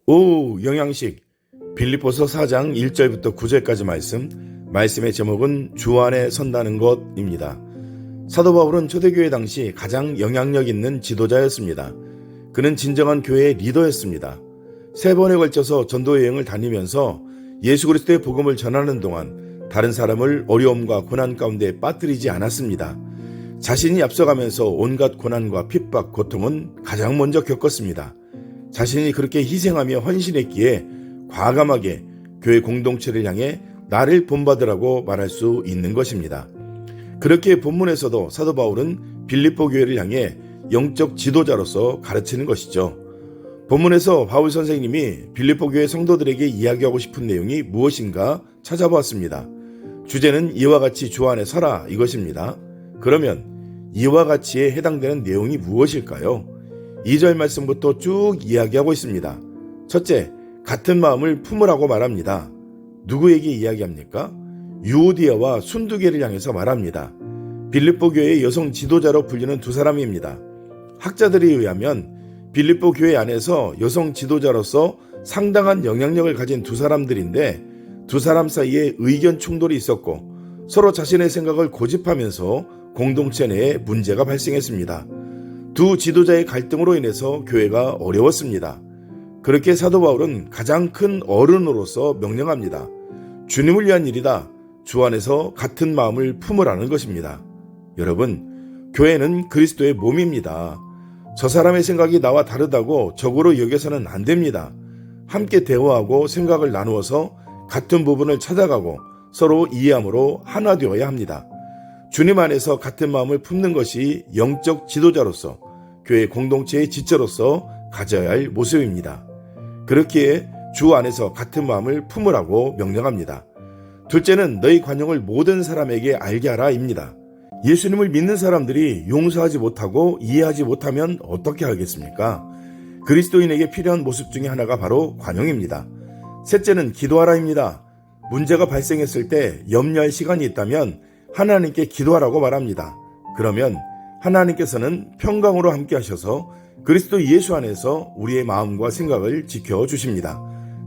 영양식 빌립보서 4장 1절부터 9절까지 말씀의 제목은 주 안에 선다는 것입니다. 사도 바울은 초대교회 당시 가장 영향력 있는 지도자였습니다. 그는 진정한 교회의 리더였습니다. 3번에 걸쳐서 전도 여행을 다니면서 예수 그리스도의 복음을 전하는 동안 다른 사람을 어려움과 고난 가운데 빠뜨리지 않았습니다. 자신이 앞서가면서 온갖 고난과 핍박, 고통은 가장 먼저 겪었습니다. 자신이 그렇게 희생하며 헌신했기에 과감하게 교회 공동체를 향해 나를 본받으라고 말할 수 있는 것입니다. 그렇게 본문에서도 사도 바울은 빌립보 교회를 향해 영적 지도자로서 가르치는 것이죠. 본문에서 바울 선생님이 빌립보 교회 성도들에게 이야기하고 싶은 내용이 무엇인가 찾아보았습니다. 주제는 이와 같이 주 안에 서라 이것입니다. 그러면 이와 같이에 해당되는 내용이 무엇일까요? 2절 말씀부터 쭉 이야기하고 있습니다. 첫째, 같은 마음을 품으라고 말합니다. 누구에게 이야기합니까? 유오디아와 순두계를 향해서 말합니다. 빌립보 교회의 여성 지도자로 불리는 두 사람입니다. 학자들에 의하면 빌립보 교회 안에서 여성 지도자로서 상당한 영향력을 가진 두 사람들인데 두 사람 사이에 의견 충돌이 있었고 서로 자신의 생각을 고집하면서 공동체 내에 문제가 발생했습니다. 두 지도자의 갈등으로 인해서 교회가 어려웠습니다. 그렇게 사도 바울은 가장 큰 어른으로서 명령합니다. 주님을 위한 일이다. 주 안에서 같은 마음을 품으라는 것입니다. 여러분, 교회는 그리스도의 몸입니다. 저 사람의 생각이 나와 다르다고 적으로 여겨서는 안 됩니다. 함께 대화하고 생각을 나누어서 같은 부분을 찾아가고 서로 이해함으로 하나 되어야 합니다. 주님 안에서 같은 마음을 품는 것이 영적 지도자로서 교회 공동체의 지체로서 가져야 할 모습입니다. 그렇기에 주 안에서 같은 마음을 품으라고 명령합니다. 둘째는 너희 관용을 모든 사람에게 알게 하라입니다. 예수님을 믿는 사람들이 용서하지 못하고 이해하지 못하면 어떻게 하겠습니까? 그리스도인에게 필요한 모습 중에 하나가 바로 관용입니다. 셋째는 기도하라입니다. 문제가 발생했을 때 염려할 시간이 있다면 하나님께 기도하라고 말합니다. 그러면 하나님께서는 평강으로 함께 하셔서 그리스도 예수 안에서 우리의 마음과 생각을 지켜주십니다.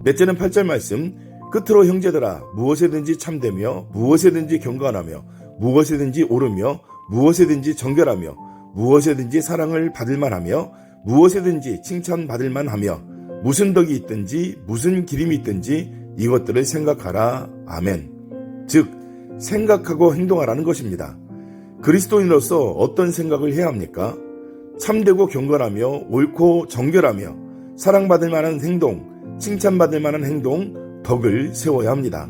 넷째는 8절 말씀, 끝으로 형제들아 무엇에든지 참되며 무엇에든지 경건하며 무엇에든지 옳으며 무엇에든지 정결하며 무엇에든지 사랑을 받을 만하며 무엇에든지 칭찬받을 만하며 무슨 덕이 있든지 무슨 기림이 있든지 이것들을 생각하라. 아멘. 즉 생각하고 행동하라는 것입니다. 그리스도인으로서 어떤 생각을 해야 합니까? 참되고 경건하며 옳고 정결하며 사랑받을 만한 행동, 칭찬받을 만한 행동, 덕을 세워야 합니다.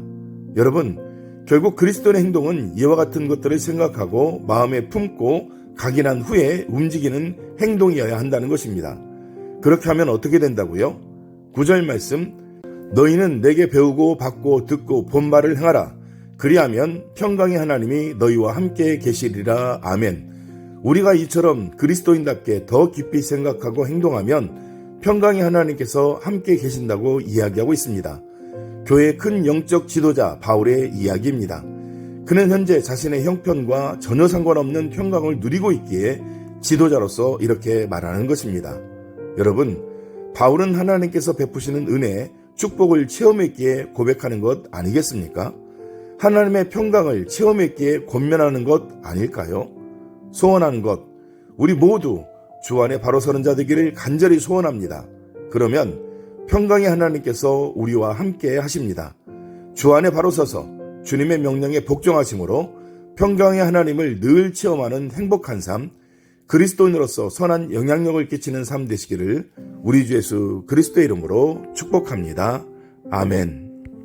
여러분, 결국 그리스도의 행동은 이와 같은 것들을 생각하고 마음에 품고 각인한 후에 움직이는 행동이어야 한다는 것입니다. 그렇게 하면 어떻게 된다고요? 9절 말씀, 너희는 내게 배우고 받고 듣고 본 바를 행하라. 그리하면 평강의 하나님이 너희와 함께 계시리라. 아멘. 우리가 이처럼 그리스도인답게 더 깊이 생각하고 행동하면 평강의 하나님께서 함께 계신다고 이야기하고 있습니다. 교회의 큰 영적 지도자 바울의 이야기입니다. 그는 현재 자신의 형편과 전혀 상관없는 평강을 누리고 있기에 지도자로서 이렇게 말하는 것입니다. 여러분, 바울은 하나님께서 베푸시는 은혜, 축복을 체험했기에 고백하는 것 아니겠습니까? 하나님의 평강을 체험했기에 권면하는 것 아닐까요? 소원하는 것, 우리 모두 주 안에 바로 서는 자 되기를 간절히 소원합니다. 그러면 평강의 하나님께서 우리와 함께 하십니다. 주 안에 바로 서서 주님의 명령에 복종하심으로 평강의 하나님을 늘 체험하는 행복한 삶, 그리스도인으로서 선한 영향력을 끼치는 삶 되시기를 우리 주 예수 그리스도의 이름으로 축복합니다. 아멘.